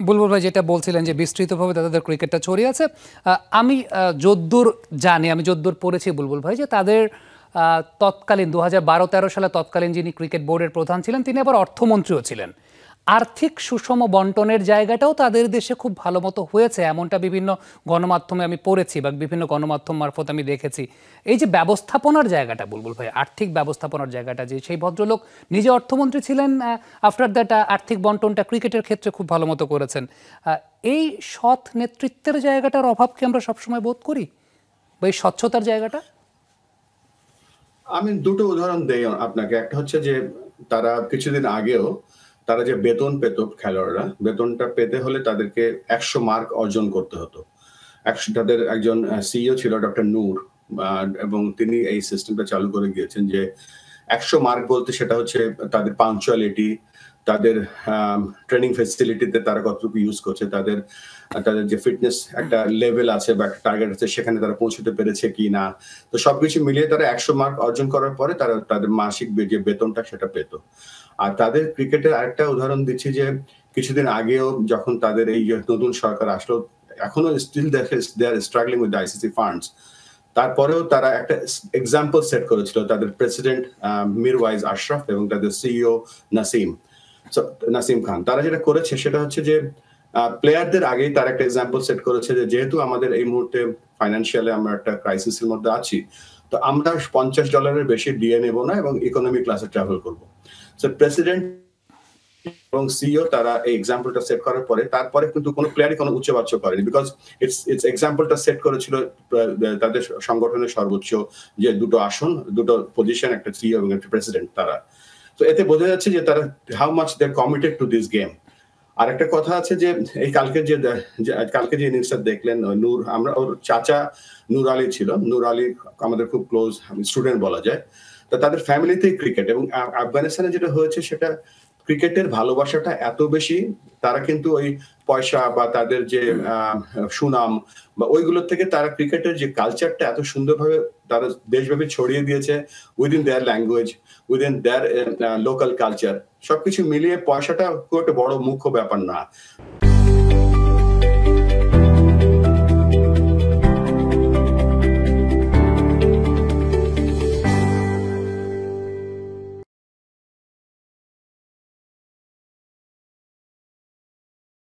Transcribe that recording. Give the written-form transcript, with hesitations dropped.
বুলবুল ভাই যেটা বলছিলেন যে বিস্তৃতভাবে তাদের ক্রিকেটটা ছড়িয়ে আছে, আমি যদ্দূর জানি, আমি যদ্দূর পড়েছি বুলবুল ভাই, যে তাদের তৎকালীন 2012-13 সালে তৎকালীন যিনি ক্রিকেট বোর্ডের প্রধান ছিলেন তিনি আবার অর্থমন্ত্রীও ছিলেন। আর্থিক সুষম বন্টনের জায়গাটাও তাদের দেশে খুব ভালো মতো হয়েছে, এমনটা বিভিন্ন গণমাধ্যমে আমি পড়েছি বা বিভিন্ন গণমাধ্যম মারফত আমি দেখেছি। এই যে ব্যবস্থাপনার জায়গাটা বুলবুল ভাই, আর্থিক ব্যবস্থাপনার জায়গাটা, যে সেই ভদ্রলোক নিজে অর্থমন্ত্রী ছিলেন, আফটার দ্যাট আর্থিক বন্টনটা ক্রিকেটের ক্ষেত্রে খুব ভালো মতো করেছেন। এই সৎ নেতৃত্বের জায়গাটার অভাবকে আমরা সবসময় বোধ করি, বা এই স্বচ্ছতার জায়গাটা। আমি দুটো উদাহরণ দেই আপনাকে। একটা হচ্ছে যে তারা কিছুদিন আগেও তারা যে বেতন পেত, খেলোয়াড়রা বেতনটা পেতে হলে তাদেরকে 100 মার্ক অর্জন করতে হতো। তাদের একজন সিইও ছিল ডক্টর নূর, এবং তিনি এই সিস্টেমটা চালু করে গিয়েছেন যে 100 মার্ক বলতে সেটা হচ্ছে তাদের পাঞ্চুয়ালিটি, তাদের ট্রেনিং ফেসিলিটিতে তারা কতটুকু ইউজ করছে, তাদের তাদের যে ফিটনেস একটা লেভেল আছে বা একটা টার্গেট আছে সেখানে তারা পৌঁছতে পেরেছে কি না। তো সবকিছু মিলিয়ে তারা 100 মার্ক অর্জন করার পরে তারা তাদের মাসিক যে বেতনটা সেটা পেত। আর তাদের ক্রিকেটের আরেকটা উদাহরণ দিচ্ছি যে কিছুদিন আগেও যখন তাদের এই নতুন সরকার আসলো, এখনো still they are struggling with ICC funds, তারপরেও তারা একটা এক্সাম্পল সেট করেছিল তাদের প্রেসিডেন্ট মিরওয়াইজ আশরাফ এবং তাদের সিইও নাসিম খান। তারা যেটা করেছে সেটা হচ্ছে যে প্লেয়ারদের আগেই তারা একটা এক্সাম্পল সেট করেছে যে যেহেতু আমাদের এই মুহূর্তে ফাইন্যান্সিয়ালি আমরা একটা ক্রাইসিসের মধ্যে আছি, তো আমরা $50 বেশি ডিএ নেব না এবং ইকোনমি ক্লাসে ট্রাভেল করব। সো প্রেসিডেন্ট এবং সিইও তারা এই এক্সাম্পলটা সেট করার পরে তারপরে কিন্তু কোনো প্লেয়ারই কোনো উচ্চবাচ্য করেনি, বিকজ ইটস এক্সাম্পলটা সেট করেছিল তাদের সংগঠনের সর্বোচ্চ যে দুটো আসন, দুটো পজিশন, একটা সিইও এবং একটা প্রেসিডেন্ট তারা। তো এতে বোঝা যাচ্ছে যে তারা how much they are committed to this game. আর একটা কথা আছে যে এই কালকে যে ইনিংসটা দেখলেন নূর, আমরা ওর চাচা নূর আলী ছিল, নূর আলী আমাদের খুব ক্লোজ স্টুডেন্ট বলা যায়। তো তাদের ফ্যামিলিতেই ক্রিকেট, এবং আফগানিস্তানে যেটা হয়েছে সেটা ক্রিকেটের ভালোবাসাটা এত বেশি, তারা কিন্তু ওই পয়সা বা তাদের যে সুনাম বা ওইগুলোর থেকে তারা ক্রিকেটের যে কালচারটা এত সুন্দরভাবে তারা দেশব্যাপী ছড়িয়ে দিয়েছে, উইদিন দেয়ার ল্যাঙ্গুয়েজ, উইদিন দেয়ার লোকাল কালচার। সবকিছু মিলিয়ে পয়সাটা খুব একটা বড় মুখ্য ব্যাপার না।